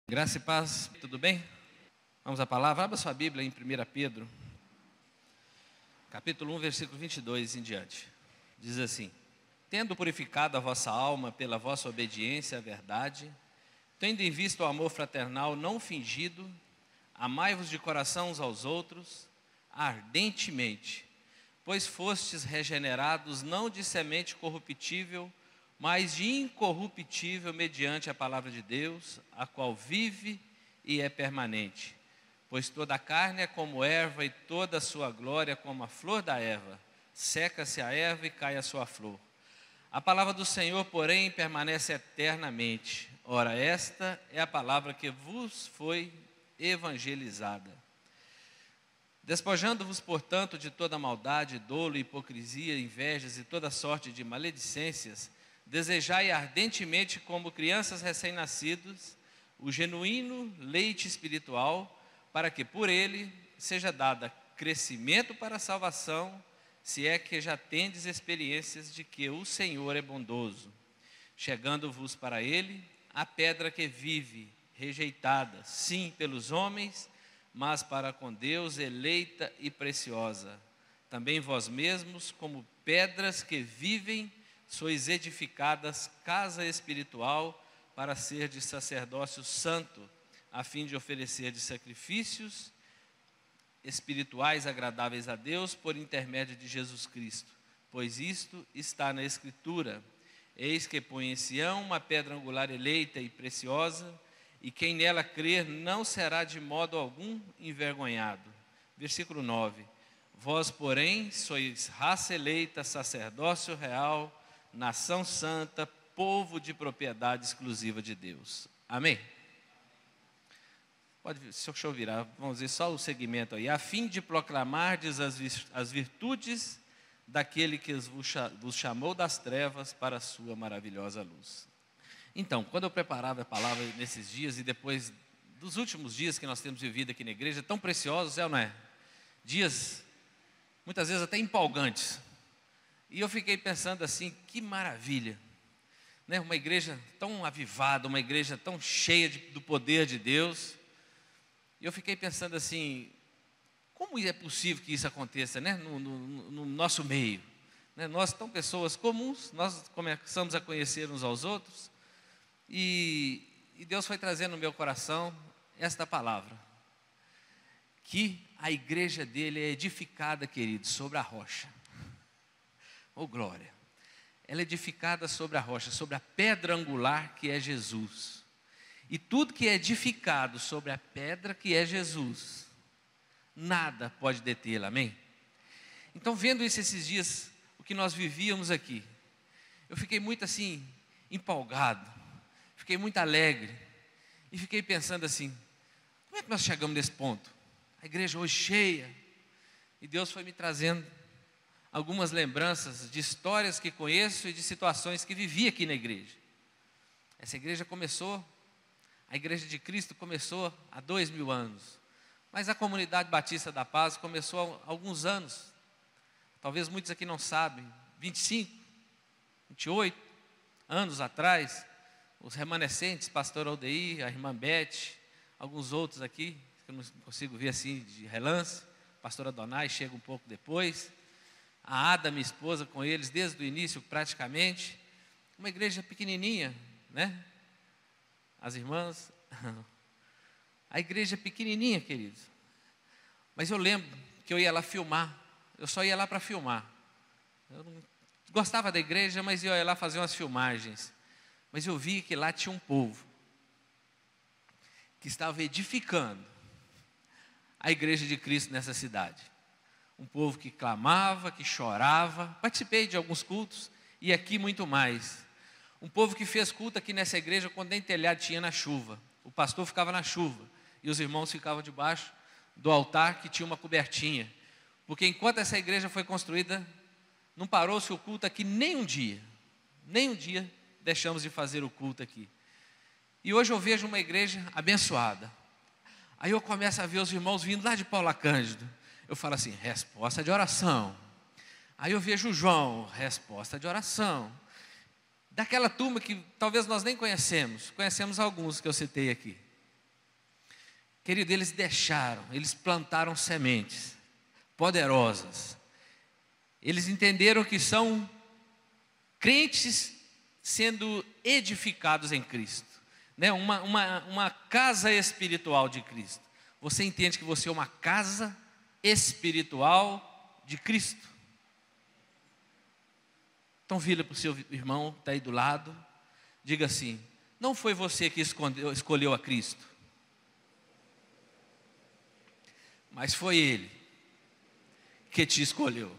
Graça e paz, tudo bem? Vamos à palavra, abra sua Bíblia em 1 Pedro, capítulo 1, versículo 22 em diante. Diz assim: Tendo purificado a vossa alma pela vossa obediência à verdade, tendo em vista o amor fraternal não fingido, amai-vos de coração uns aos outros, ardentemente, pois fostes regenerados não de semente corruptível, mas de incorruptível mediante a palavra de Deus, a qual vive e é permanente. Pois toda a carne é como erva e toda a sua glória como a flor da erva. Seca-se a erva e cai a sua flor. A palavra do Senhor, porém, permanece eternamente. Ora, esta é a palavra que vos foi evangelizada. Despojando-vos, portanto, de toda maldade, dolo, hipocrisia, invejas e toda sorte de maledicências, desejai ardentemente, como crianças recém-nascidos, o genuíno leite espiritual, para que por ele seja dado crescimento para a salvação, se é que já tendes experiências de que o Senhor é bondoso. Chegando-vos para ele, a pedra que vive, rejeitada, sim, pelos homens, mas para com Deus eleita e preciosa. Também vós mesmos, como pedras que vivem, sois edificadas casa espiritual para ser de sacerdócio santo, a fim de oferecer de sacrifícios espirituais agradáveis a Deus por intermédio de Jesus Cristo. Pois isto está na Escritura: eis que põe em Sião uma pedra angular eleita e preciosa, e quem nela crer não será de modo algum envergonhado. Versículo 9: Vós, porém, sois raça eleita, sacerdócio real, nação santa, povo de propriedade exclusiva de Deus. Amém? Deixa eu virar, vamos ver só o segmento aí. A fim de proclamardes as virtudes daquele que vos chamou das trevas para a sua maravilhosa luz. Então, quando eu preparava a palavra nesses dias, e depois dos últimos dias que nós temos vivido aqui na igreja, tão preciosos, é ou não é? Dias, muitas vezes até empolgantes. E eu fiquei pensando assim, que maravilha, né? Uma igreja tão avivada, uma igreja tão cheia do poder de Deus. E eu fiquei pensando assim, como é possível que isso aconteça, né? No nosso meio, né? Nós, tão pessoas comuns, nós começamos a conhecer uns aos outros, e Deus foi trazendo no meu coração esta palavra, que a igreja dele é edificada, querido, sobre a rocha. Oh glória! Ela é edificada sobre a rocha, sobre a pedra angular que é Jesus. E tudo que é edificado sobre a pedra que é Jesus, nada pode detê-la, amém? Então, vendo isso esses dias, o que nós vivíamos aqui, eu fiquei muito assim, empolgado, fiquei muito alegre, e fiquei pensando assim, como é que nós chegamos nesse ponto? A igreja hoje cheia, e Deus foi me trazendo algumas lembranças de histórias que conheço e de situações que vivi aqui na igreja. Essa igreja começou, a Igreja de Cristo começou há 2000 anos, mas a Comunidade Batista da Paz começou há alguns anos, talvez muitos aqui não sabem, 25, 28 anos atrás, os remanescentes, pastor Aldeir, a irmã Beth, alguns outros aqui, que eu não consigo ver assim de relance, pastora Donai chega um pouco depois, a Ada, minha esposa, com eles desde o início praticamente, uma igreja pequenininha, né? As irmãs, a igreja pequenininha, queridos, mas eu lembro que eu ia lá filmar, eu só ia lá para filmar, eu não gostava da igreja, mas eu ia lá fazer umas filmagens, mas eu vi que lá tinha um povo, que estava edificando a igreja de Cristo nessa cidade, um povo que clamava, que chorava, participei de alguns cultos, e aqui muito mais, um povo que fez culto aqui nessa igreja quando nem telhado tinha na chuva, o pastor ficava na chuva, e os irmãos ficavam debaixo do altar que tinha uma cobertinha, porque enquanto essa igreja foi construída, não parou-se o culto aqui nem um dia deixamos de fazer o culto aqui, e hoje eu vejo uma igreja abençoada, aí eu começo a ver os irmãos vindo lá de Paula Cândido, eu falo assim, resposta de oração, aí eu vejo o João, resposta de oração, daquela turma que talvez nós nem conhecemos alguns que eu citei aqui, Querido, eles plantaram sementes poderosas. Eles entenderam que são crentes sendo edificados em Cristo, né? Uma casa espiritual de Cristo. Você entende que você é uma casa espiritual de Cristo? Então vira para o seu irmão que está aí do lado, diga assim: não foi você que escolheu a Cristo, mas foi Ele que te escolheu.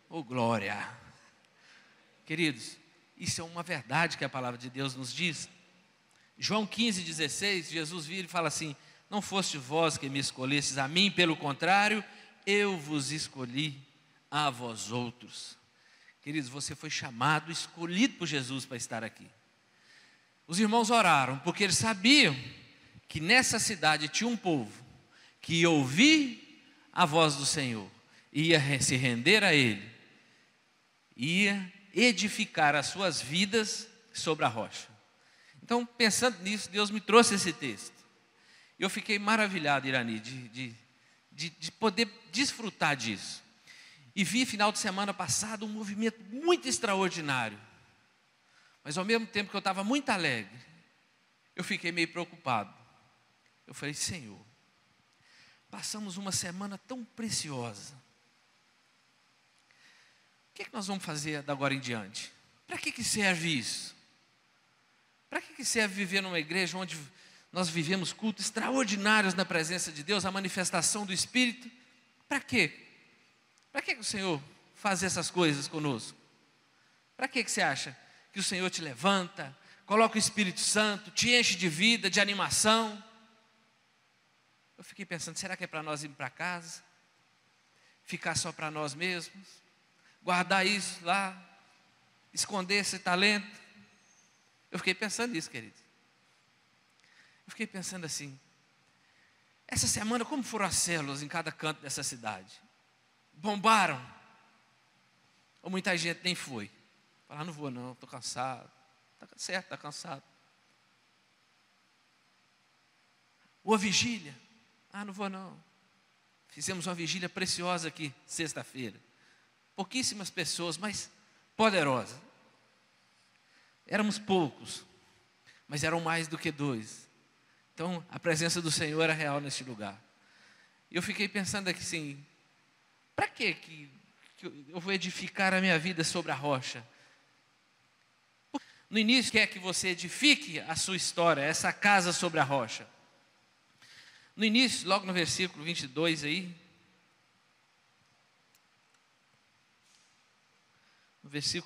Oh, glória! Queridos, isso é uma verdade que a palavra de Deus nos diz. João 15:16, Jesus vira e fala assim: não foste vós que me escolhestes a mim, pelo contrário, eu vos escolhi a vós outros. Queridos, você foi chamado, escolhido por Jesus para estar aqui. Os irmãos oraram, porque eles sabiam que nessa cidade tinha um povo que ia ouvir a voz do Senhor, ia se render a Ele, ia edificar as suas vidas sobre a rocha. Então, pensando nisso, Deus me trouxe esse texto. Eu fiquei maravilhado, Irani, de poder desfrutar disso. E vi, final de semana passado, um movimento muito extraordinário. Mas ao mesmo tempo que eu estava muito alegre, eu fiquei meio preocupado. Eu falei: Senhor, passamos uma semana tão preciosa. O que nós vamos fazer da agora em diante? Para que serve isso? Para que serve viver numa igreja onde nós vivemos cultos extraordinários na presença de Deus, a manifestação do Espírito? Para quê? Para que o Senhor faz essas coisas conosco? Para que você acha que o Senhor te levanta, coloca o Espírito Santo, te enche de vida, de animação? Eu fiquei pensando: será que é para nós irmos para casa? Ficar só para nós mesmos? Guardar isso lá? Esconder esse talento? Eu fiquei pensando nisso, querido. Eu fiquei pensando assim: essa semana como foram as células em cada canto dessa cidade? Bombaram? Ou muita gente nem foi? Falar: não vou não, estou cansado. Está certo, está cansado. Ou a vigília? Ah, não vou não. Fizemos uma vigília preciosa aqui, sexta-feira. Pouquíssimas pessoas, mas poderosas. Éramos poucos, mas eram mais do que 2. Então, a presença do Senhor era real neste lugar. E eu fiquei pensando aqui assim: para que eu vou edificar a minha vida sobre a rocha? No início, quer que você edifique a sua história, essa casa sobre a rocha. No início, logo no versículo 22 aí,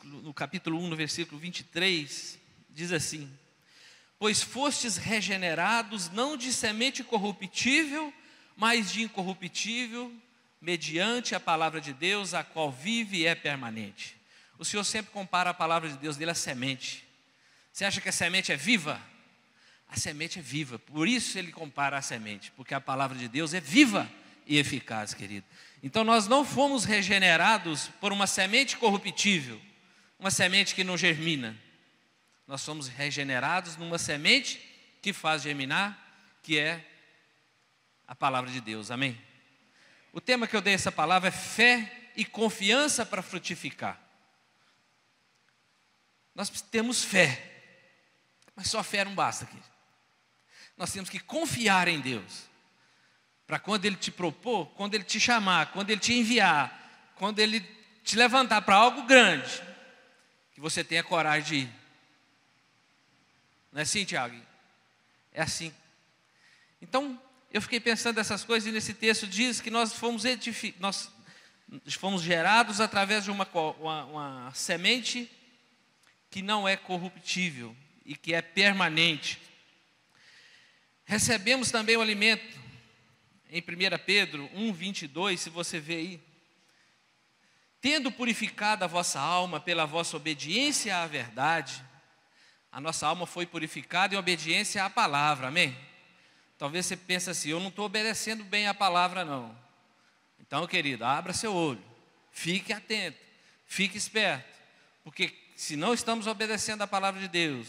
no capítulo 1, no versículo 23, diz assim: pois fostes regenerados não de semente corruptível, mas de incorruptível, mediante a palavra de Deus, a qual vive e é permanente. O Senhor sempre compara a palavra de Deus dele à semente. Você acha que a semente é viva? A semente é viva, por isso ele compara a semente, porque a palavra de Deus é viva e eficaz, querido. Então nós não fomos regenerados por uma semente corruptível, uma semente que não germina. Nós somos regenerados numa semente que faz germinar, que é a palavra de Deus, amém? O tema que eu dei a essa palavra é fé e confiança para frutificar. Nós temos fé, mas só fé não basta, querido. Nós temos que confiar em Deus, para quando Ele te propor, quando Ele te chamar, quando Ele te enviar, quando Ele te levantar para algo grande, que você tenha coragem de ir. Não é assim, Tiago? É assim. Então, eu fiquei pensando nessas coisas, e nesse texto diz que nós fomos gerados através de uma semente que não é corruptível e que é permanente. Recebemos também o alimento, em 1 Pedro 1:22, se você vê aí: tendo purificado a vossa alma pela vossa obediência à verdade. A nossa alma foi purificada em obediência à palavra, amém? Talvez você pense assim: eu não estou obedecendo bem a palavra não. Então, querido, abra seu olho, fique atento, fique esperto, porque se não estamos obedecendo a palavra de Deus,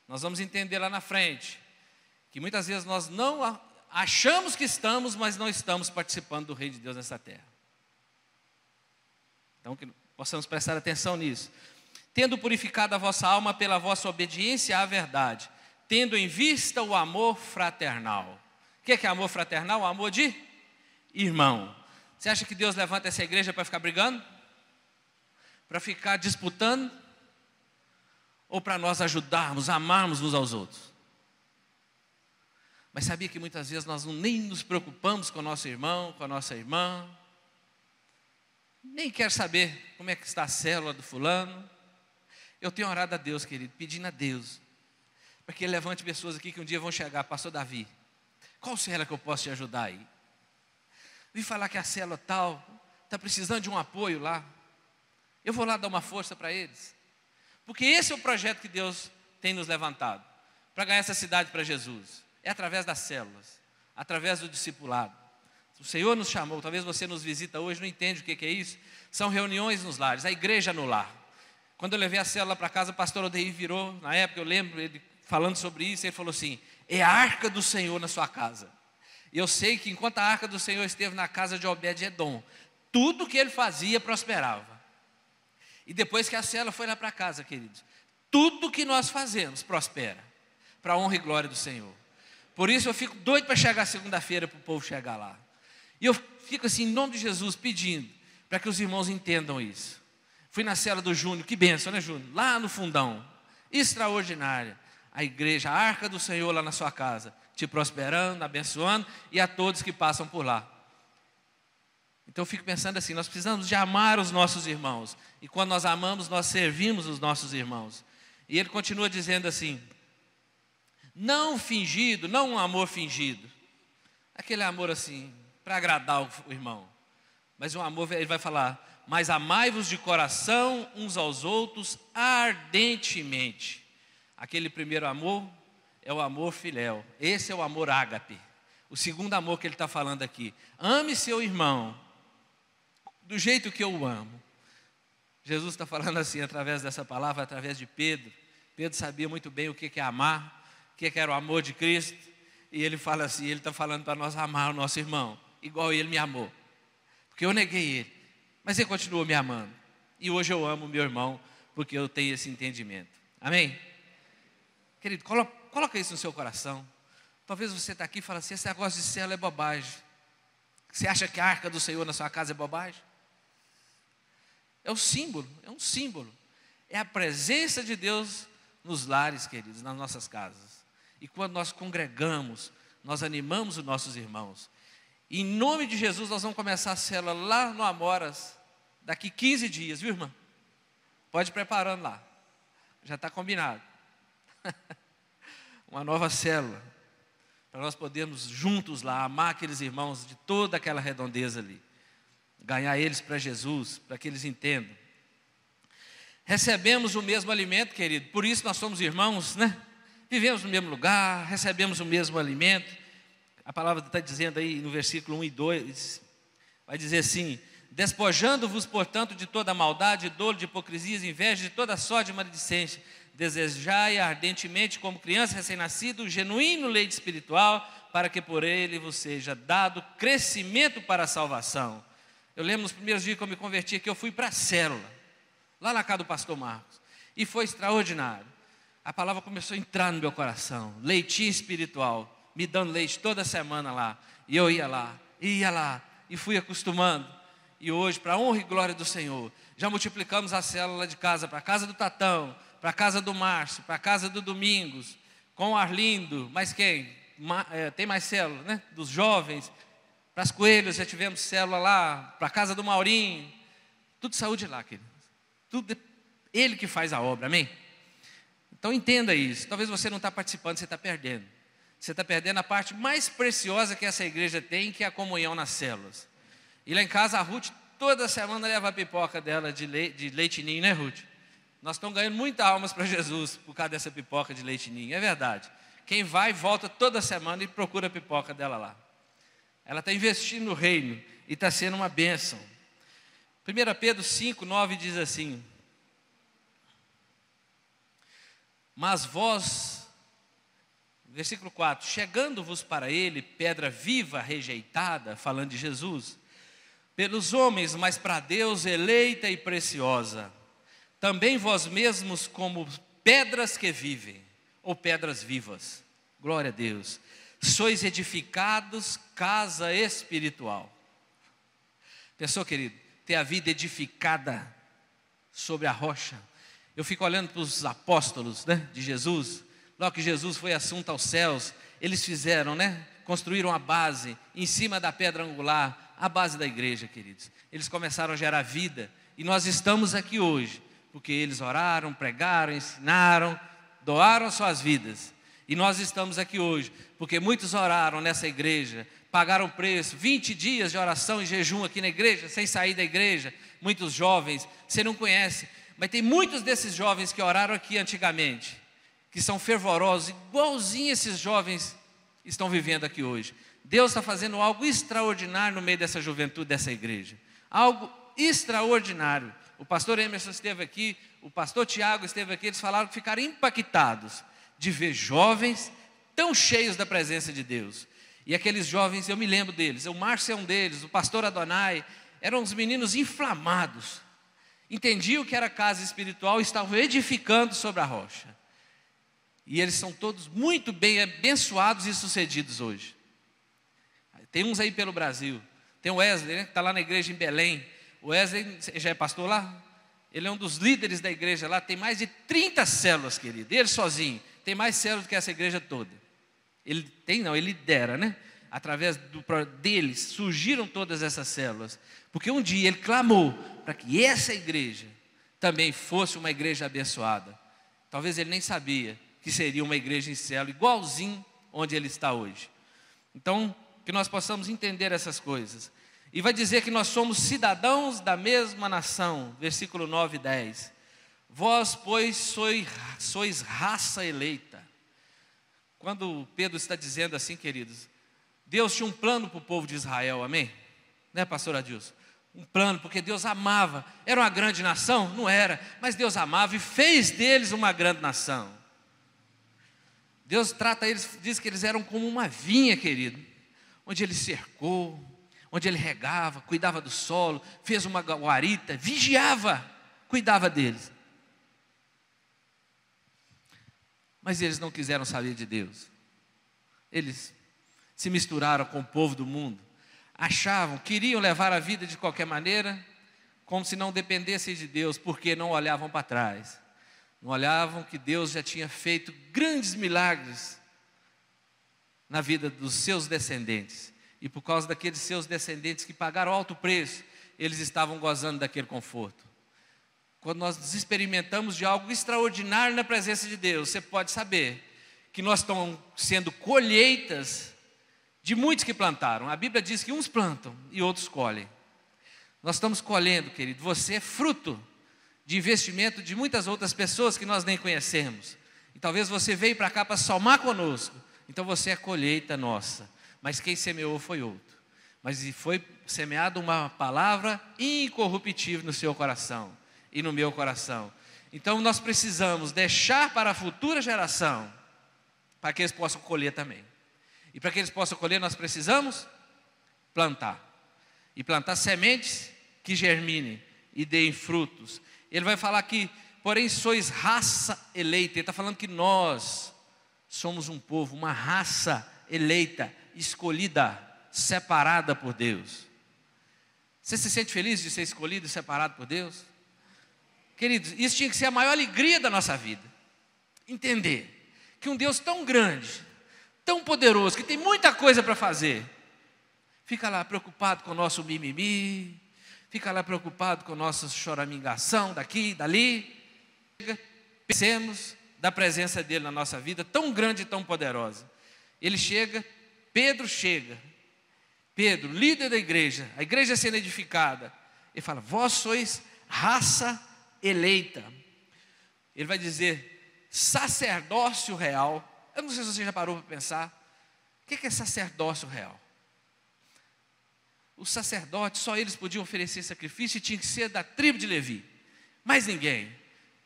nós vamos entender lá na frente que muitas vezes nós não achamos que estamos, mas não estamos participando do reino de Deus nessa terra. Então, que possamos prestar atenção nisso. Tendo purificado a vossa alma pela vossa obediência à verdade, tendo em vista o amor fraternal. O que é amor fraternal? O amor de irmão. Você acha que Deus levanta essa igreja para ficar brigando? Para ficar disputando? Ou para nós ajudarmos, amarmos uns aos outros? Mas sabia que muitas vezes nós nem nos preocupamos com o nosso irmão, com a nossa irmã? Nem quer saber como é que está a célula do fulano. Eu tenho orado a Deus, querido, pedindo a Deus, para que Ele levante pessoas aqui que um dia vão chegar. Pastor Davi, qual célula que eu posso te ajudar aí? Vi falar que a célula tal está precisando de um apoio lá. Eu vou lá dar uma força para eles. Porque esse é o projeto que Deus tem nos levantado, para ganhar essa cidade para Jesus. É através das células, através do discipulado. O Senhor nos chamou, talvez você nos visita hoje, não entende o que é isso. São reuniões nos lares, a igreja no lar. Quando eu levei a célula para casa, o pastor Odeir virou, na época eu lembro ele falando sobre isso, ele falou assim: é a arca do Senhor na sua casa. E eu sei que enquanto a arca do Senhor esteve na casa de Obed-Edom, tudo que ele fazia prosperava. E depois que a célula foi lá para casa, queridos, tudo que nós fazemos prospera, para a honra e glória do Senhor. Por isso eu fico doido para chegar segunda-feira, para o povo chegar lá. E eu fico assim, em nome de Jesus, pedindo para que os irmãos entendam isso. Fui na célula do Júnior, que bênção, né, Júnior? Lá no fundão, extraordinária. A igreja, a arca do Senhor lá na sua casa, te prosperando, abençoando, e a todos que passam por lá. Então eu fico pensando assim, nós precisamos de amar os nossos irmãos. E quando nós amamos, nós servimos os nossos irmãos. E ele continua dizendo assim: não fingido, não um amor fingido. Aquele amor assim, para agradar o irmão. Mas um amor, ele vai falar: mas amai-vos de coração uns aos outros ardentemente. Aquele primeiro amor é o amor filéu. Esse é o amor ágape. O segundo amor que ele está falando aqui: ame seu irmão do jeito que eu o amo. Jesus está falando assim através dessa palavra, através de Pedro. Pedro sabia muito bem o que é amar, o que era o amor de Cristo. E ele fala assim, ele está falando para nós amar o nosso irmão, igual ele me amou. Porque eu neguei ele, mas ele continuou me amando. E hoje eu amo o meu irmão, porque eu tenho esse entendimento. Amém? Querido, coloca isso no seu coração. Talvez você está aqui e fala assim: esse negócio de célula é bobagem. Você acha que a arca do Senhor na sua casa é bobagem? É um símbolo. É a presença de Deus nos lares, queridos, nas nossas casas. E quando nós congregamos, nós animamos os nossos irmãos. E em nome de Jesus nós vamos começar a célula lá no Amoras, daqui 15 dias, viu, irmã? Pode ir preparando lá, já está combinado. Uma nova célula, para nós podermos juntos lá amar aqueles irmãos de toda aquela redondeza ali, ganhar eles para Jesus, para que eles entendam. Recebemos o mesmo alimento, querido, por isso nós somos irmãos, né? Vivemos no mesmo lugar, recebemos o mesmo alimento. A palavra está dizendo aí no versículo 1 e 2, vai dizer assim: despojando-vos, portanto, de toda maldade, dolo, de hipocrisias, inveja, de toda sorte de maledicência, desejai ardentemente, como criança recém-nascida, o genuíno leite espiritual, para que por ele vos seja dado crescimento para a salvação. Eu lembro nos primeiros dias que eu me converti, que eu fui para a célula, lá na casa do pastor Marcos, e foi extraordinário. A palavra começou a entrar no meu coração, leitinho espiritual, me dando leite toda semana lá, e eu ia lá, e fui acostumando. E hoje, para a honra e glória do Senhor, já multiplicamos a célula de casa, para a casa do Tatão, para a casa do Márcio, para a casa do Domingos, com o Arlindo, mas quem? Tem mais célula, né? Dos jovens, para as Coelhos já tivemos célula lá, para a casa do Maurinho, tudo saúde lá, queridos. Tudo ele que faz a obra, amém? Então entenda isso, talvez você não está participando, você está perdendo. Você está perdendo a parte mais preciosa que essa igreja tem, que é a comunhão nas células. E lá em casa a Ruth toda semana leva a pipoca dela de leite ninho, né, Ruth? Nós estamos ganhando muitas almas para Jesus por causa dessa pipoca de leite ninho, é verdade. Quem vai, volta toda semana e procura a pipoca dela lá. Ela está investindo no reino e está sendo uma bênção. 1 Pedro 5, 9 diz assim: mas vós Versículo 4: chegando-vos para ele pedra viva rejeitada, falando de Jesus, pelos homens, mas para Deus eleita e preciosa, também vós mesmos como pedras que vivem, ou pedras vivas, glória a Deus, sois edificados casa espiritual. Pensou, querido, ter a vida edificada sobre a rocha? Eu fico olhando para os apóstolos, né, de Jesus. Logo que Jesus foi assunto aos céus, eles fizeram, né, construíram a base em cima da pedra angular, a base da igreja, queridos. Eles começaram a gerar vida, e nós estamos aqui hoje porque eles oraram, pregaram, ensinaram, doaram suas vidas. E nós estamos aqui hoje porque muitos oraram nessa igreja, pagaram preço, 20 dias de oração e jejum aqui na igreja, sem sair da igreja. Muitos jovens, você não conhece, mas tem muitos desses jovens que oraram aqui antigamente, que são fervorosos, igualzinho esses jovens estão vivendo aqui hoje. Deus está fazendo algo extraordinário no meio dessa juventude dessa igreja, algo extraordinário. O pastor Emerson esteve aqui, o pastor Tiago esteve aqui, eles falaram que ficaram impactados de ver jovens tão cheios da presença de Deus. E aqueles jovens, eu me lembro deles, o Márcio é um deles, o pastor Adonai, eram uns meninos inflamados, entendiam que era casa espiritual e estavam edificando sobre a rocha. E eles são todos muito bem abençoados e sucedidos hoje. Tem uns aí pelo Brasil, tem o Wesley, né, que está lá na igreja em Belém. O Wesley já é pastor lá? Ele é um dos líderes da igreja lá, tem mais de 30 células, querido. Ele sozinho tem mais células do que essa igreja toda. Ele lidera, né? Através deles surgiram todas essas células. Porque um dia ele clamou para que essa igreja também fosse uma igreja abençoada. Talvez ele nem sabia que seria uma igreja em célula, igualzinho onde ele está hoje. Então, que nós possamos entender essas coisas. E vai dizer que nós somos cidadãos da mesma nação, versículo 9 e 10. Vós, pois, sois raça eleita. Quando Pedro está dizendo assim, queridos, Deus tinha um plano para o povo de Israel, amém? Né, pastor Adilson? Um plano, porque Deus amava. Era uma grande nação? Não era, mas Deus amava e fez deles uma grande nação. Deus trata eles, diz que eles eram como uma vinha, querido, onde Ele cercou, onde Ele regava, cuidava do solo, fez uma guarita, vigiava, cuidava deles. Mas eles não quiseram saber de Deus. Eles se misturaram com o povo do mundo, queriam levar a vida de qualquer maneira, como se não dependessem de Deus, porque não olhavam para trás. Não olhavam que Deus já tinha feito grandes milagres na vida dos seus descendentes. E por causa daqueles seus descendentes que pagaram alto preço, eles estavam gozando daquele conforto. Quando nós experimentamos de algo extraordinário na presença de Deus, você pode saber que nós estamos sendo colheitas de muitos que plantaram. A Bíblia diz que uns plantam e outros colhem. Nós estamos colhendo, querido. Você é fruto de investimento de muitas outras pessoas que nós nem conhecemos. E talvez você veio para cá para somar conosco. Então você é colheita nossa. Mas quem semeou foi outro. Mas foi semeada uma palavra incorruptível no seu coração e no meu coração. Então nós precisamos deixar para a futura geração, para que eles possam colher também. E para que eles possam colher, nós precisamos plantar. E plantar sementes que germinem e deem frutos. Ele vai falar que, porém, sois raça eleita. Ele está falando que nós somos um povo, uma raça eleita, escolhida, separada por Deus. Você se sente feliz de ser escolhido e separado por Deus? Queridos, isso tinha que ser a maior alegria da nossa vida. Entender que um Deus tão grande, tão poderoso, que tem muita coisa para fazer, fica lá preocupado com o nosso mimimi, fica lá preocupado com a nossa choramingação daqui e dali. Pensemos da presença dele na nossa vida, tão grande e tão poderosa. Ele chega, Pedro chega, Pedro, líder da igreja, a igreja sendo edificada, ele fala, vós sois raça eleita. Ele vai dizer, sacerdócio real. Eu não sei se você já parou para pensar, o que é sacerdócio real? Os sacerdotes, só eles podiam oferecer sacrifício e tinha que ser da tribo de Levi, mais ninguém.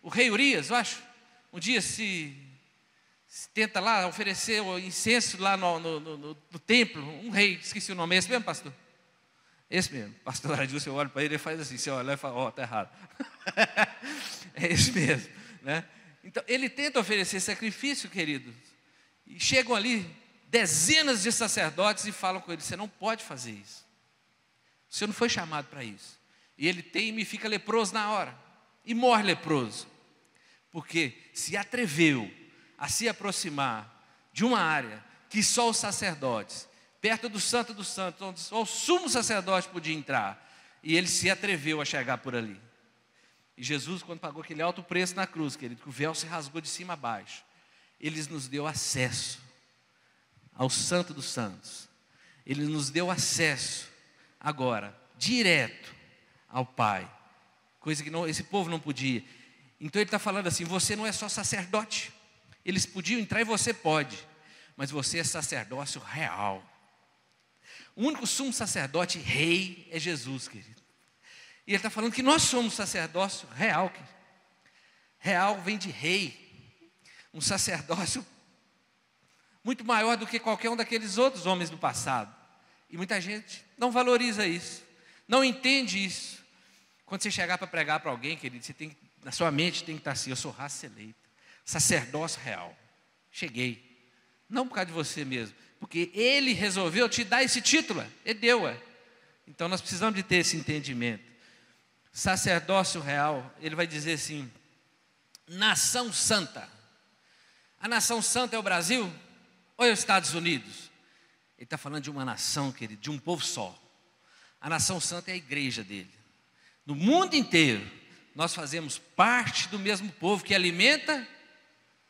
O rei Urias, eu acho, um dia se tenta lá oferecer o incenso lá no templo, um rei, esqueci o nome, é esse mesmo, pastor? Esse mesmo, pastor Adilson, eu olho para ele e faz assim, você olha e fala, está errado. É esse mesmo, né? Então, ele tenta oferecer sacrifício, queridos, e chegam ali dezenas de sacerdotes e falam com ele, você não pode fazer isso, você não foi chamado para isso. E ele teme e fica leproso na hora, e morre leproso, porque se atreveu a se aproximar de uma área que só os sacerdotes, perto do Santo dos Santos, onde só o sumo sacerdote podia entrar, e ele se atreveu a chegar por ali. E Jesus, quando pagou aquele alto preço na cruz, querido, que o véu se rasgou de cima a baixo, ele nos deu acesso ao Santo dos Santos. Ele nos deu acesso agora, direto ao Pai, coisa que esse povo não podia. Então ele está falando assim, você não é só sacerdote, eles podiam entrar e você pode, mas você é sacerdócio real. O único sumo sacerdote rei é Jesus, querido. E ele está falando que nós somos sacerdócio real. Real vem de rei, um sacerdócio muito maior do que qualquer um daqueles outros homens do passado. E muita gente não valoriza isso, não entende isso. Quando você chegar para pregar para alguém, querido, você tem, na sua mente tem que estar assim, eu sou raça eleita, sacerdócio real. Cheguei, não por causa de você mesmo, porque ele resolveu te dar esse título, ele deu. Então nós precisamos de ter esse entendimento. Sacerdócio real, ele vai dizer assim, nação santa. A nação santa é o Brasil ou é os Estados Unidos? Ele está falando de uma nação, querido, de um povo só. A nação santa é a igreja dele. No mundo inteiro, nós fazemos parte do mesmo povo que alimenta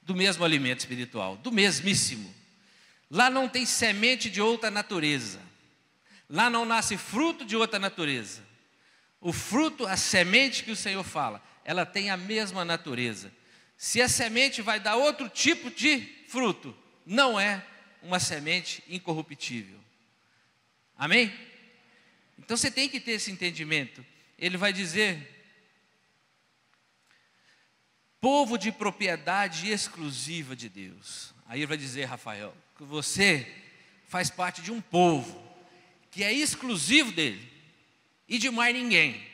do mesmo alimento espiritual, do mesmíssimo. Lá não tem semente de outra natureza. Lá não nasce fruto de outra natureza. O fruto, a semente que o Senhor fala, ela tem a mesma natureza. Se a semente vai dar outro tipo de fruto, não é uma semente incorruptível. Amém? Então você tem que ter esse entendimento. Ele vai dizer, povo de propriedade exclusiva de Deus. Aí ele vai dizer, Rafael, que você faz parte de um povo que é exclusivo dele e de mais ninguém.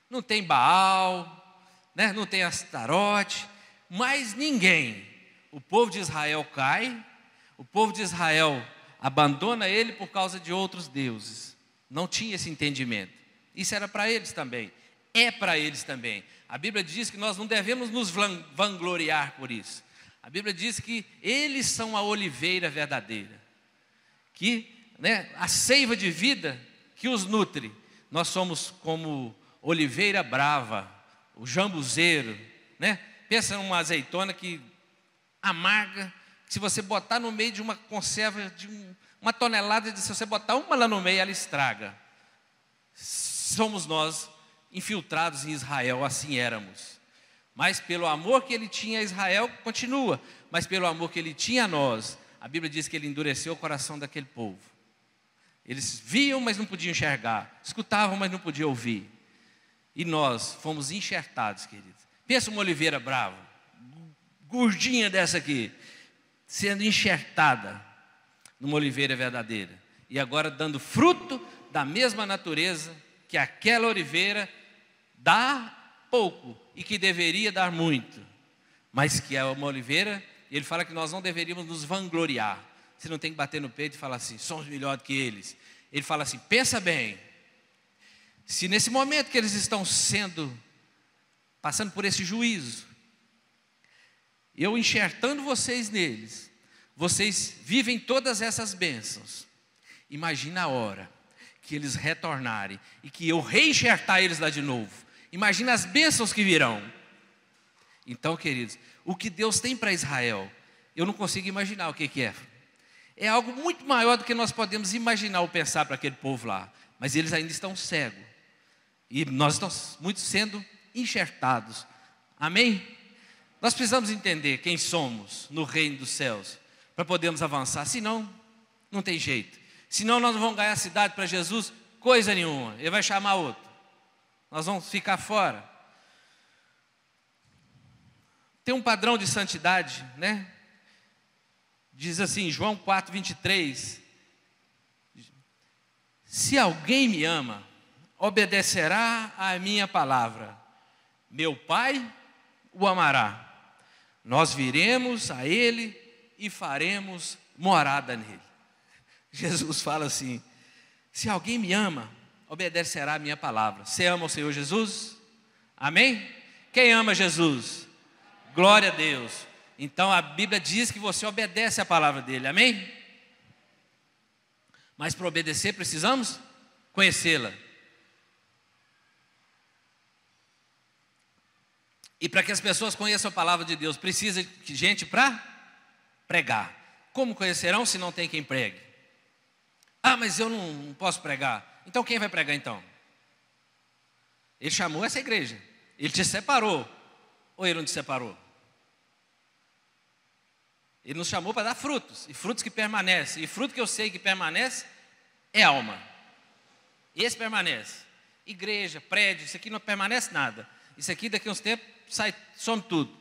Não tem Baal, né? Não tem Astarote, mais ninguém. O povo de Israel cai, o povo de Israel abandona ele por causa de outros deuses. Não tinha esse entendimento. Isso era para eles também, é para eles também. A Bíblia diz que nós não devemos nos vangloriar por isso. A Bíblia diz que eles são a oliveira verdadeira, que, né, a seiva de vida que os nutre. Nós somos como oliveira brava, o jambuzeiro, né? Pensa numa azeitona que amarga, que se você botar no meio de uma conserva de uma tonelada, se você botar uma lá no meio, ela estraga. Somos nós infiltrados em Israel, assim éramos. Mas pelo amor que ele tinha a Israel, continua. Mas pelo amor que ele tinha a nós, a Bíblia diz que ele endureceu o coração daquele povo. Eles viam, mas não podiam enxergar. Escutavam, mas não podiam ouvir. E nós fomos enxertados, queridos. Pensa uma oliveira brava, gordinha dessa aqui, sendo enxertada numa oliveira verdadeira. E agora dando fruto da mesma natureza que aquela oliveira dá pouco e que deveria dar muito. Mas que é uma oliveira, e ele fala que nós não deveríamos nos vangloriar. Você não tem que bater no peito e falar assim, somos melhor do que eles. Ele fala assim, pensa bem, se nesse momento que eles estão passando por esse juízo, eu enxertando vocês neles, vocês vivem todas essas bênçãos. Imagina a hora que eles retornarem e que eu reenxertar eles lá de novo. Imagina as bênçãos que virão. Então, queridos, o que Deus tem para Israel, eu não consigo imaginar o que é. É algo muito maior do que nós podemos imaginar ou pensar para aquele povo lá. Mas eles ainda estão cegos. E nós estamos muito sendo enxertados. Amém? Nós precisamos entender quem somos no reino dos céus, para podermos avançar. Senão, não tem jeito. Senão nós não vamos ganhar a cidade para Jesus, coisa nenhuma. Ele vai chamar outro. Nós vamos ficar fora. Tem um padrão de santidade, né? Diz assim, João 4:23, se alguém me ama, obedecerá à minha palavra. Meu Pai o amará. Nós viremos a Ele e faremos morada nele. Jesus fala assim, se alguém me ama, obedecerá à minha palavra. Você ama o Senhor Jesus? Amém? Quem ama Jesus? Glória a Deus. Então a Bíblia diz que você obedece à palavra dele, amém? Mas para obedecer precisamos conhecê-la. E para que as pessoas conheçam a palavra de Deus, precisa de gente para pregar. Como conhecerão se não tem quem pregue? Ah, mas eu não posso pregar. Então quem vai pregar então? Ele chamou essa igreja. Ele te separou. Ou ele não te separou? Ele nos chamou para dar frutos. E frutos que permanecem. E fruto que eu sei que permanece é alma. Esse permanece. Igreja, prédio, isso aqui não permanece nada. Isso aqui daqui a uns tempos some tudo.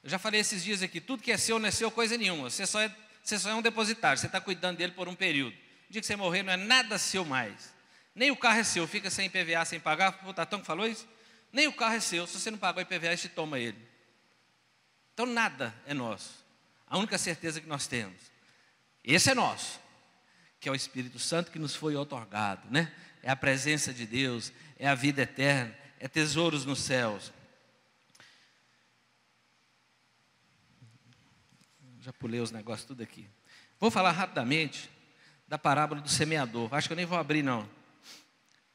Eu já falei esses dias aqui, tudo que é seu não é seu coisa nenhuma. Você só é um depositário, você está cuidando dele por um período. No dia que você morrer não é nada seu mais. Nem o carro é seu, fica sem IPVA, sem pagar. O Tatão que falou isso? Nem o carro é seu, se você não pagou IPVA, a gente toma ele. Então nada é nosso. A única certeza que nós temos, esse é nosso, que é o Espírito Santo que nos foi outorgado, né? É a presença de Deus, é a vida eterna, é tesouros nos céus. Já pulei os negócios tudo aqui. Vou falar rapidamente da parábola do semeador. Acho que eu nem vou abrir não.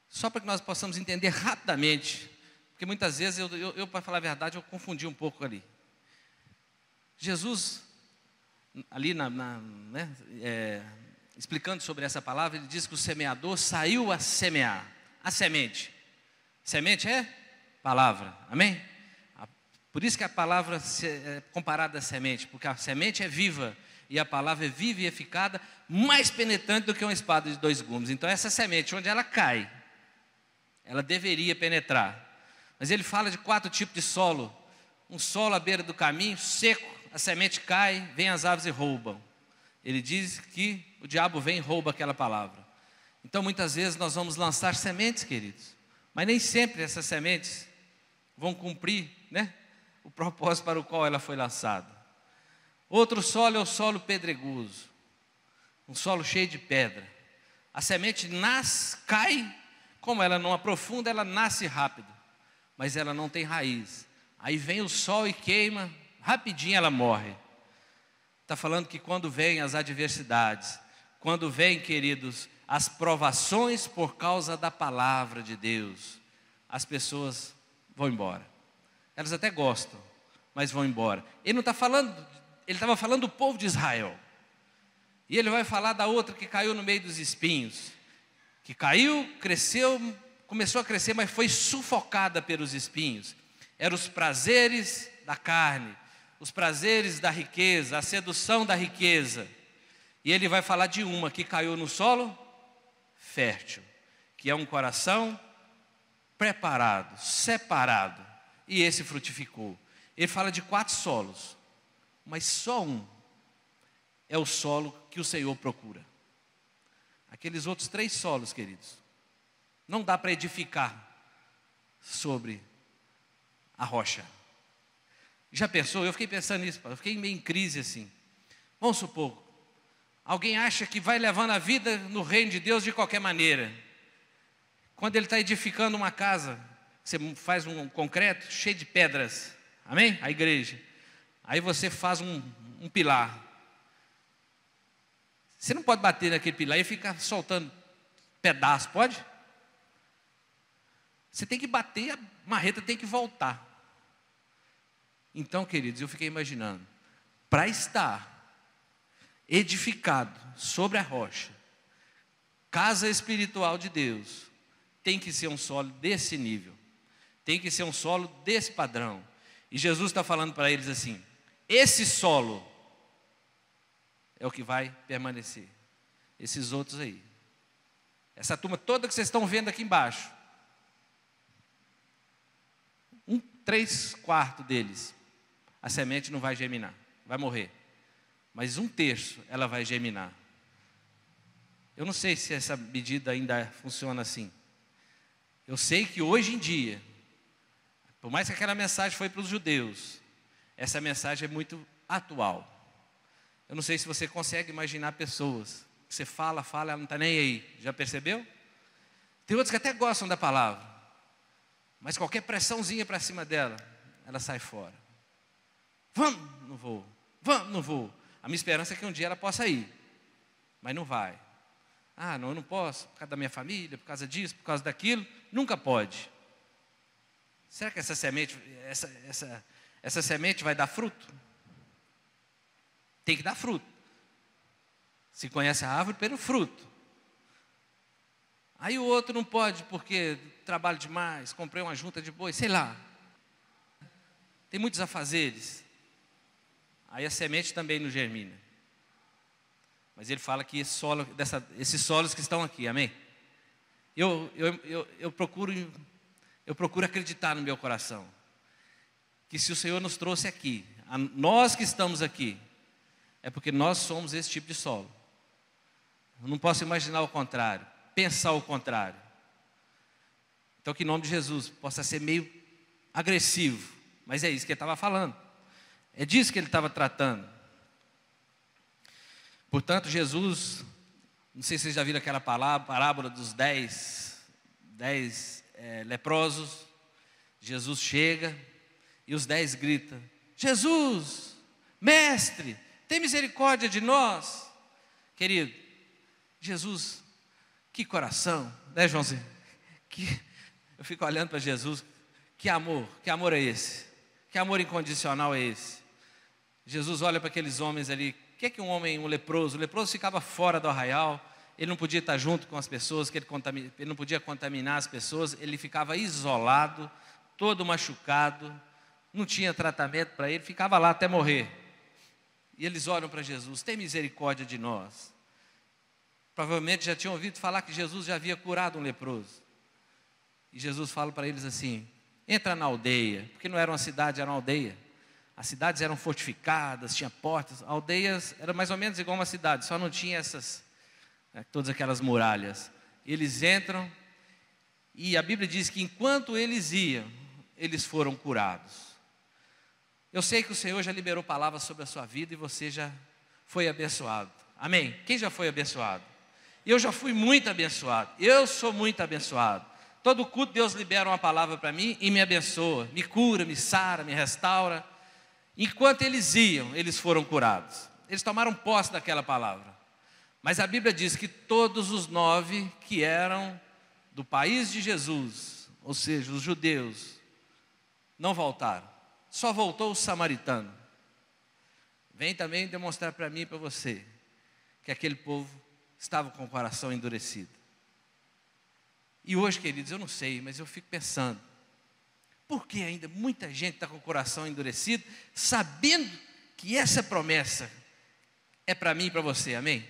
Só para que nós possamos entender rapidamente, porque muitas vezes eu para falar a verdade, eu confundi um pouco ali. Jesus, ali explicando sobre essa palavra, ele diz que o semeador saiu a semear. A semente. Semente é palavra, amém? Por isso que a palavra é comparada à semente, porque a semente é viva, e a palavra é viva e eficaz, mais penetrante do que uma espada de 2 gumes. Então essa semente, onde ela cai, ela deveria penetrar. Mas ele fala de 4 tipos de solo. Um solo à beira do caminho, seco, a semente cai, vem as aves e roubam. Ele diz que o diabo vem e rouba aquela palavra. Então muitas vezes nós vamos lançar sementes, queridos, mas nem sempre essas sementes vão cumprir, né, o propósito para o qual ela foi lançada. Outro solo é o solo pedregoso, um solo cheio de pedra. A semente nasce, cai, como ela não aprofunda, ela nasce rápido, mas ela não tem raiz. Aí vem o sol e queima, rapidinho ela morre. Está falando que quando vem as adversidades, quando vem, queridos, as provações por causa da palavra de Deus, as pessoas vão embora. Elas até gostam, mas vão embora. Ele não está falando, ele estava falando do povo de Israel. E ele vai falar da outra que caiu no meio dos espinhos. Que caiu, cresceu, começou a crescer, mas foi sufocada pelos espinhos. Eram os prazeres da carne, os prazeres da riqueza, a sedução da riqueza. E ele vai falar de uma que caiu no solo fértil, que é um coração preparado, separado, e esse frutificou. Ele fala de 4 solos, mas só um é o solo que o Senhor procura. Aqueles outros 3 solos, queridos, não dá para edificar sobre a rocha. Já pensou? Eu fiquei pensando nisso, eu fiquei meio em crise assim. Vamos supor, alguém acha que vai levando a vida no reino de Deus de qualquer maneira. Quando ele está edificando uma casa, você faz um concreto cheio de pedras, amém? A igreja. Aí você faz um pilar. Você não pode bater naquele pilar e ficar soltando pedaço, pode? Você tem que bater, a marreta tem que voltar. Então, queridos, eu fiquei imaginando, para estar edificado sobre a rocha, casa espiritual de Deus, tem que ser um solo desse nível, tem que ser um solo desse padrão. E Jesus está falando para eles assim, esse solo é o que vai permanecer. Esses outros aí, essa turma toda que vocês estão vendo aqui embaixo, 3/4 deles, a semente não vai germinar, vai morrer. mas 1/3 ela vai germinar. Eu não sei se essa medida ainda funciona assim. Eu sei que hoje em dia, por mais que aquela mensagem foi para os judeus, essa mensagem é muito atual. Eu não sei se você consegue imaginar pessoas que você fala, ela não está nem aí. Já percebeu? Tem outros que até gostam da palavra, mas qualquer pressãozinha para cima dela, ela sai fora. Vamos, não vou. Vamos, não vou. A minha esperança é que um dia ela possa ir, mas não vai. Ah, não, eu não posso, por causa da minha família, por causa disso, por causa daquilo. Nunca pode. Será que essa semente vai dar fruto? Tem que dar fruto. Se conhece a árvore pelo fruto. Aí o outro não pode porque trabalho demais, comprei uma junta de boi, sei lá. Tem muitos afazeres. Aí a semente também não germina. Mas ele fala que esses solos que estão aqui, amém? Eu procuro acreditar no meu coração que se o Senhor nos trouxe aqui, nós que estamos aqui, é porque nós somos esse tipo de solo. Eu não posso imaginar o contrário, pensar o contrário. Então que em nome de Jesus possa ser meio agressivo, mas é isso que ele estava falando. É disso que ele estava tratando. Portanto, Jesus, não sei se vocês já viram aquela parábola dos 10 leprosos. Jesus chega e os 10 gritam: Jesus, mestre, tem misericórdia de nós. Querido, Jesus, que coração, né, Joãozinho? Eu fico olhando para Jesus, que amor é esse? Que amor incondicional é esse? Jesus olha para aqueles homens ali. O que é que um leproso? O leproso ficava fora do arraial, ele não podia estar junto com as pessoas, ele não podia contaminar as pessoas, ele ficava isolado, todo machucado, não tinha tratamento para ele, ficava lá até morrer. E eles olham para Jesus: tem misericórdia de nós. Provavelmente já tinham ouvido falar que Jesus já havia curado um leproso. E Jesus fala para eles assim: entra na aldeia, porque não era uma cidade, era uma aldeia. As cidades eram fortificadas, tinha portas. Aldeias era mais ou menos igual uma cidade, só não tinha todas aquelas muralhas. Eles entram e a Bíblia diz que enquanto eles iam, eles foram curados. Eu sei que o Senhor já liberou palavras sobre a sua vida e você já foi abençoado. Amém? Quem já foi abençoado? Eu já fui muito abençoado. Eu sou muito abençoado. Todo culto Deus libera uma palavra para mim e me abençoa, me cura, me sara, me restaura. Enquanto eles iam, eles foram curados. Eles tomaram posse daquela palavra. Mas a Bíblia diz que todos os 9 que eram do país de Jesus, ou seja, os judeus, não voltaram. Só voltou o samaritano. Vem também demonstrar para mim e para você que aquele povo estava com o coração endurecido. E hoje, queridos, eu não sei, mas eu fico pensando: por que ainda muita gente está com o coração endurecido, sabendo que essa promessa é para mim e para você, amém?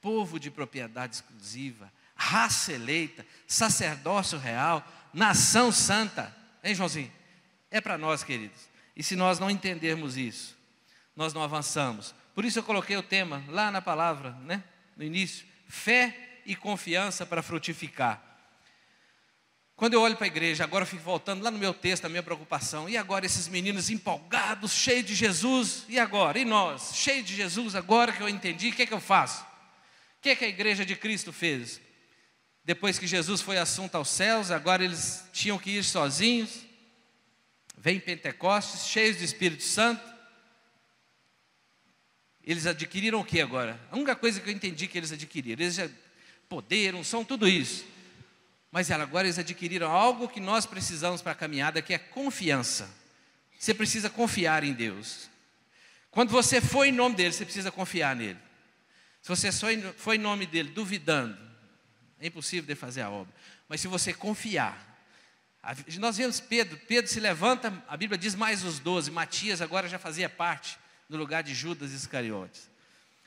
Povo de propriedade exclusiva, raça eleita, sacerdócio real, nação santa, hein, Joãozinho? É para nós, queridos. E se nós não entendermos isso, nós não avançamos. Por isso eu coloquei o tema lá na palavra, né, no início: fé e confiança para frutificar. Quando eu olho para a igreja, agora eu fico voltando lá no meu texto, a minha preocupação. E agora esses meninos empolgados, cheios de Jesus, e agora? E nós, cheios de Jesus, agora que eu entendi, o que é que eu faço? O que é que a igreja de Cristo fez? Depois que Jesus foi assunto aos céus, agora eles tinham que ir sozinhos. Vem Pentecostes, cheios do Espírito Santo. Eles adquiriram o que agora? A única coisa que eu entendi que eles adquiriram, eles já poder, unção, tudo isso. Mas agora eles adquiriram algo que nós precisamos para a caminhada, que é confiança. Você precisa confiar em Deus. Quando você for em nome dele, você precisa confiar nele. Se você só for em nome dele duvidando, é impossível de fazer a obra. Mas se você confiar, nós vemos Pedro se levanta, a Bíblia diz mais os 12, Matias agora já fazia parte no lugar de Judas Iscariotes.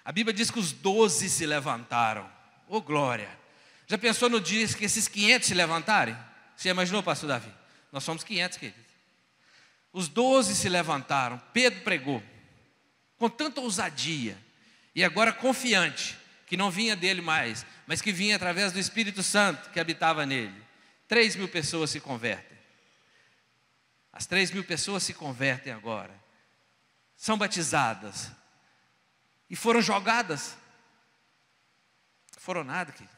A Bíblia diz que os 12 se levantaram. Oh glória! Já pensou no dia que esses 500 se levantarem? Você imaginou, pastor Davi? Nós somos 500, queridos. Os 12 se levantaram, Pedro pregou. com tanta ousadia, e agora confiante, que não vinha dele mais, mas que vinha através do Espírito Santo que habitava nele. 3.000 pessoas se convertem. As 3.000 pessoas se convertem agora, são batizadas, e foram jogadas. Foram nada, querido.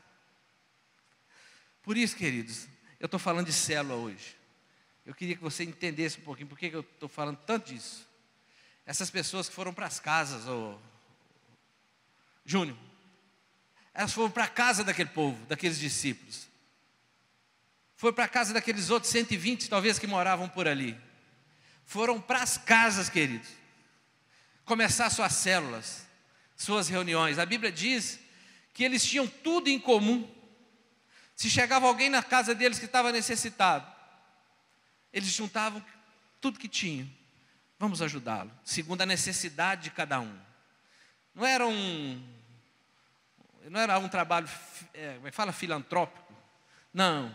Por isso, queridos, eu estou falando de célula hoje. Eu queria que você entendesse um pouquinho por que eu estou falando tanto disso. Essas pessoas que foram para as casas, Júnior, elas foram para a casa daquele povo, daqueles discípulos. Foram para a casa daqueles outros 120, talvez, que moravam por ali. Foram para as casas, queridos, começar suas células, suas reuniões. A Bíblia diz que eles tinham tudo em comum. Se chegava alguém na casa deles que estava necessitado, eles juntavam tudo que tinham. Vamos ajudá-lo, segundo a necessidade de cada um. Não era um trabalho, como é que fala, filantrópico. Não,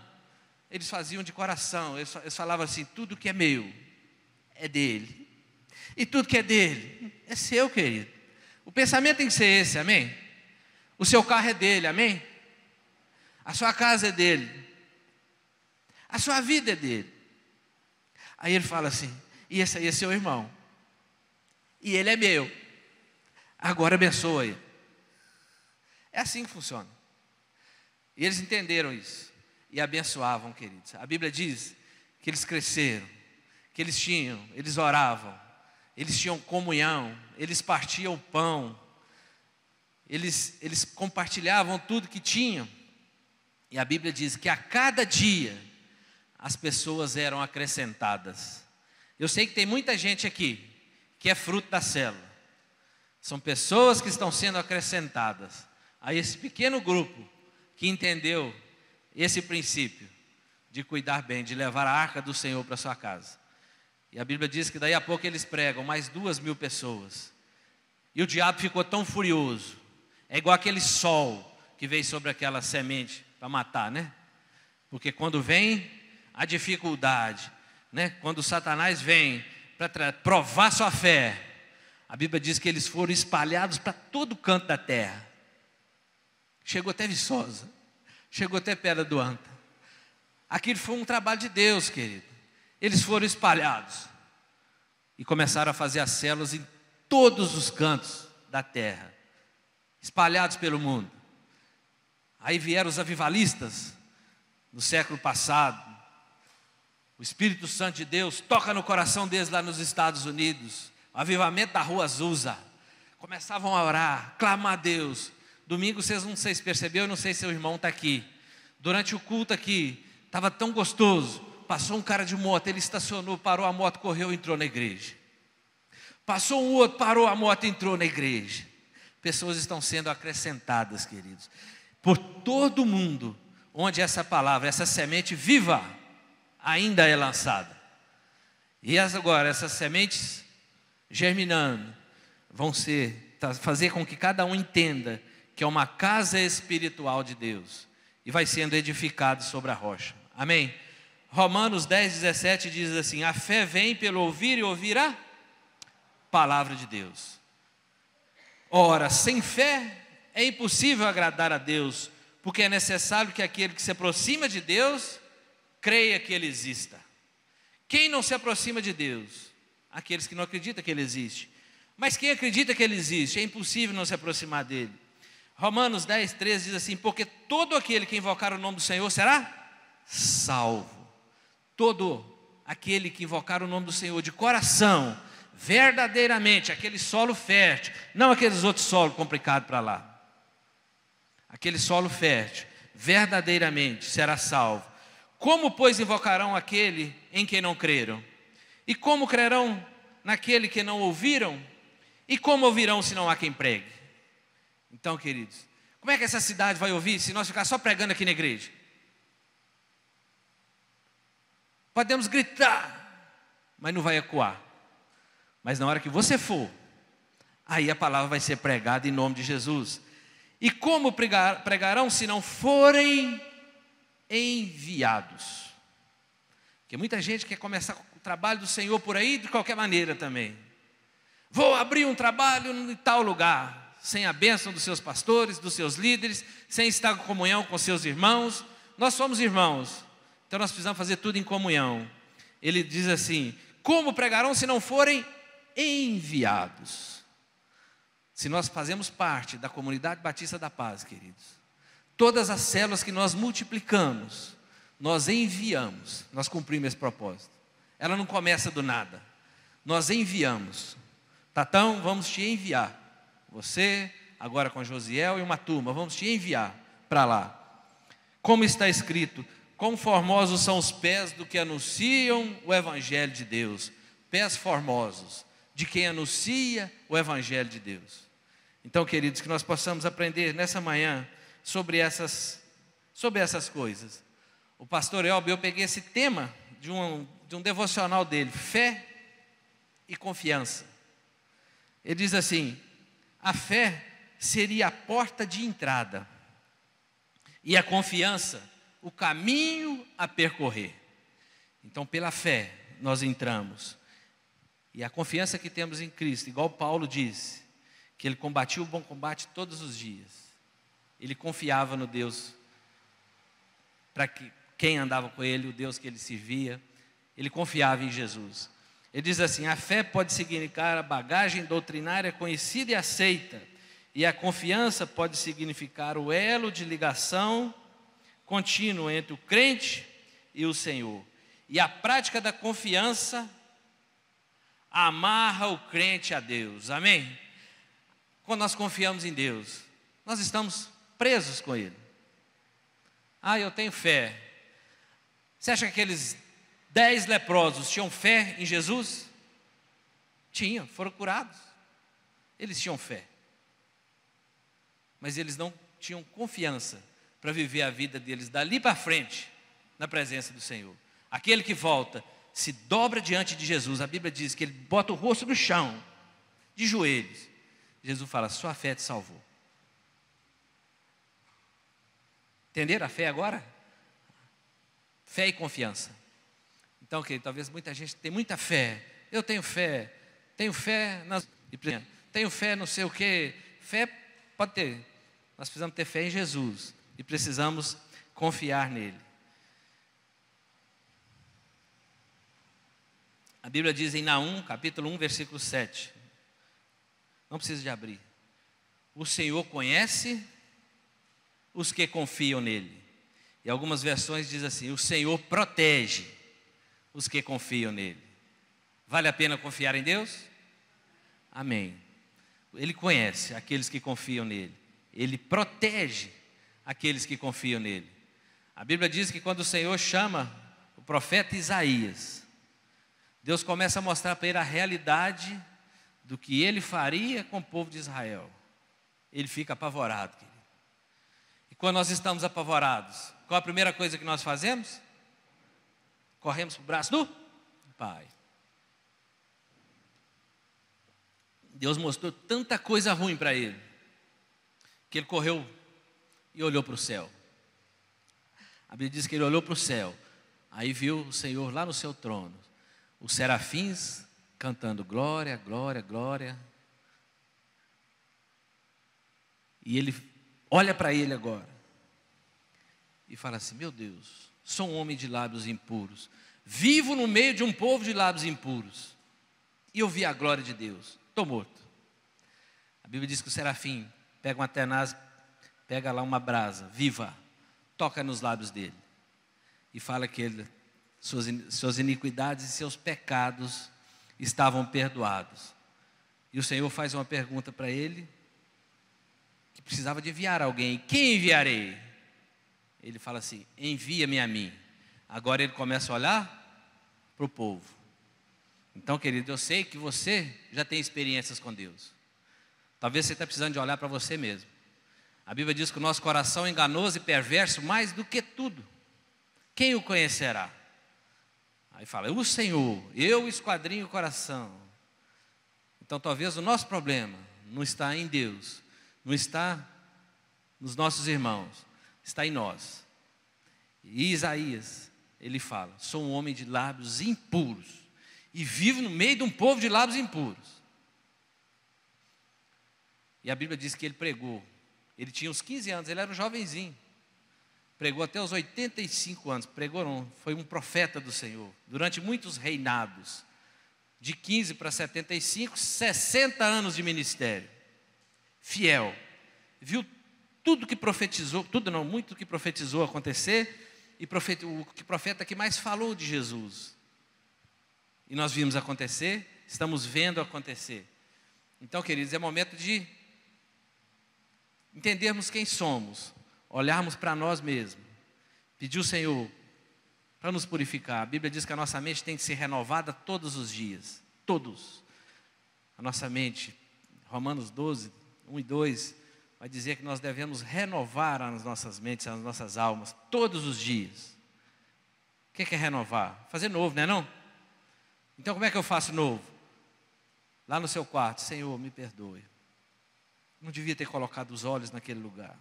eles faziam de coração. Eles falavam assim: tudo que é meu é dele, e tudo que é dele é seu, querido. O pensamento tem que ser esse, amém? O seu carro é dele, amém? A sua casa é dele, a sua vida é dele. Aí ele fala assim: e esse aí é seu irmão, e ele é meu, agora abençoa ele. É assim que funciona. E eles entenderam isso e abençoavam, queridos. A Bíblia diz que eles cresceram, que eles oravam, eles tinham comunhão, eles partiam o pão, eles compartilhavam tudo que tinham. E a Bíblia diz que a cada dia as pessoas eram acrescentadas. Eu sei que tem muita gente aqui que é fruto da célula. São pessoas que estão sendo acrescentadas a esse pequeno grupo que entendeu esse princípio de cuidar bem, de levar a arca do Senhor para sua casa. E a Bíblia diz que daí a pouco eles pregam mais 2.000 pessoas. E o diabo ficou tão furioso. É igual aquele sol que veio sobre aquela semente para matar, né? Porque quando vem a dificuldade, né? Quando Satanás vem para provar sua fé, a Bíblia diz que eles foram espalhados para todo canto da terra. Chegou até Viçosa, chegou até Pedra do Anta. Aquilo foi um trabalho de Deus, querido. Eles foram espalhados e começaram a fazer as células em todos os cantos da terra, espalhados pelo mundo. Aí vieram os avivalistas no século passado. O Espírito Santo de Deus toca no coração deles lá nos Estados Unidos. O avivamento da Rua Azusa. Começavam a orar, clamar a Deus. Domingo, não sei se percebeu, eu não sei se seu irmão está aqui. Durante o culto aqui, estava tão gostoso. Passou um cara de moto, ele estacionou, parou a moto, correu e entrou na igreja. Passou um outro, parou a moto e entrou na igreja. Pessoas estão sendo acrescentadas, queridos, por todo mundo, onde essa palavra, essa semente viva, ainda é lançada. E agora, essas sementes germinando, vão fazer com que cada um entenda que é uma casa espiritual de Deus, e vai sendo edificado sobre a rocha. Amém? Romanos 10:17 diz assim: a fé vem pelo ouvir e ouvir a palavra de Deus. Ora, sem fé é impossível agradar a Deus, porque é necessário que aquele que se aproxima de Deus creia que Ele exista. Quem não se aproxima de Deus? Aqueles que não acreditam que Ele existe. Mas quem acredita que Ele existe, é impossível não se aproximar dEle. Romanos 10:13 diz assim: porque todo aquele que invocar o nome do Senhor será salvo. Todo aquele que invocar o nome do Senhor de coração, verdadeiramente, aquele solo fértil, não aqueles outros solos complicados para lá. Aquele solo fértil, verdadeiramente será salvo. Como, pois, invocarão aquele em quem não creram? E como crerão naquele que não ouviram? E como ouvirão se não há quem pregue? Então, queridos, como é que essa cidade vai ouvir se nós ficar só pregando aqui na igreja? Podemos gritar, mas não vai ecoar. Mas na hora que você for, aí a palavra vai ser pregada em nome de Jesus. E como pregarão se não forem enviados? Porque muita gente quer começar o trabalho do Senhor por aí de qualquer maneira também. Vou abrir um trabalho em tal lugar, sem a bênção dos seus pastores, dos seus líderes, sem estar em comunhão com seus irmãos. Nós somos irmãos, então nós precisamos fazer tudo em comunhão. Ele diz assim: como pregarão se não forem enviados? Se nós fazemos parte da Comunidade Batista da Paz, queridos, todas as células que nós multiplicamos, nós enviamos, nós cumprimos esse propósito. Ela não começa do nada, nós enviamos. Tatão, vamos te enviar. Você, agora com Josiel e uma turma, vamos te enviar para lá. Como está escrito: quão formosos são os pés do que anunciam o Evangelho de Deus. Pés formosos de quem anuncia o Evangelho de Deus. Então, queridos, que nós possamos aprender nessa manhã sobre essas coisas. O pastor Elber, eu peguei esse tema de um devocional dele, fé e confiança. Ele diz assim: a fé seria a porta de entrada e a confiança o caminho a percorrer. Então, pela fé nós entramos, e a confiança que temos em Cristo, igual Paulo disse, que ele combatia o bom combate todos os dias. Ele confiava no Deus para quem andava com ele, o Deus que ele servia. Ele confiava em Jesus. Ele diz assim: a fé pode significar a bagagem doutrinária conhecida e aceita, e a confiança pode significar o elo de ligação contínuo entre o crente e o Senhor. E a prática da confiança amarra o crente a Deus. Amém? Quando nós confiamos em Deus, nós estamos presos com Ele. Eu tenho fé. Você acha que aqueles 10 leprosos tinham fé em Jesus? Tinham, foram curados. Eles tinham fé. Mas eles não tinham confiança para viver a vida deles dali para frente, na presença do Senhor. Aquele que volta, se dobra diante de Jesus. A Bíblia diz que ele bota o rosto no chão, de joelhos. Jesus fala: sua fé te salvou. Entenderam a fé agora? Fé e confiança. Então, querido, talvez muita gente tenha muita fé. Eu tenho fé tenho fé não sei o quê. Fé pode ter. Nós precisamos ter fé em Jesus e precisamos confiar nele. A Bíblia diz em Naum, capítulo 1, versículo 7. Não precisa de abrir. O Senhor conhece os que confiam nele. E algumas versões dizem assim: o Senhor protege os que confiam nele. Vale a pena confiar em Deus? Amém. Ele conhece aqueles que confiam nele. Ele protege aqueles que confiam nele. A Bíblia diz que quando o Senhor chama o profeta Isaías, Deus começa a mostrar para ele a realidade do que ele faria com o povo de Israel. Ele fica apavorado, querido. E quando nós estamos apavorados, qual a primeira coisa que nós fazemos? Corremos para o braço do Pai. Deus mostrou tanta coisa ruim para ele, que ele correu e olhou para o céu. A Bíblia diz que ele olhou para o céu, aí viu o Senhor lá no seu trono, os serafins cantando glória, glória, glória. E ele olha para ele agora e fala assim: meu Deus, sou um homem de lábios impuros, vivo no meio de um povo de lábios impuros, e eu vi a glória de Deus, estou morto. A Bíblia diz que o serafim pega uma tenaz, pega lá uma brasa viva, toca nos lábios dele e fala que suas iniquidades e seus pecados estavam perdoados. E o Senhor faz uma pergunta para ele, que precisava de enviar alguém. Quem enviarei? Ele fala assim: envia-me a mim. Agora ele começa a olhar para o povo. Então, querido, eu sei que você já tem experiências com Deus. Talvez você está precisando de olhar para você mesmo. A Bíblia diz que o nosso coração é enganoso e perverso mais do que tudo. Quem o conhecerá? Aí fala: o Senhor, eu esquadrinho o coração. Então talvez o nosso problema não está em Deus, não está nos nossos irmãos, está em nós. E Isaías, ele fala: sou um homem de lábios impuros e vivo no meio de um povo de lábios impuros. E a Bíblia diz que ele pregou. Ele tinha uns 15 anos, ele era um jovenzinho. Pregou até os 85 anos. Pregou não, foi um profeta do Senhor. Durante muitos reinados. De 15 para 75, 60 anos de ministério. Fiel. Viu tudo que profetizou, muito que profetizou acontecer. E o profeta que mais falou de Jesus. E nós vimos acontecer, estamos vendo acontecer. Então, queridos, é momento de entendermos quem somos, olharmos para nós mesmos, pedir ao Senhor para nos purificar. A Bíblia diz que a nossa mente tem que ser renovada todos os dias, todos. A nossa mente, Romanos 12, 1 e 2, vai dizer que nós devemos renovar as nossas mentes, as nossas almas, todos os dias. O que é renovar? Fazer novo, não é não? Então como é que eu faço novo? Lá no seu quarto, Senhor, me perdoe. Não devia ter colocado os olhos naquele lugar.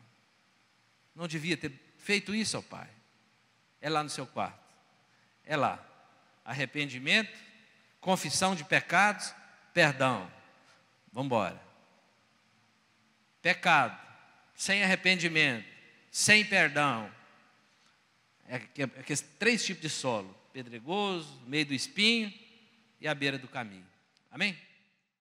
Não devia ter feito isso, ó Pai. É lá no seu quarto. É lá. Arrependimento, confissão de pecados, perdão. Vamos embora. Pecado, sem arrependimento, sem perdão. É aqueles 3 tipos de solo: pedregoso, meio do espinho e à beira do caminho. Amém?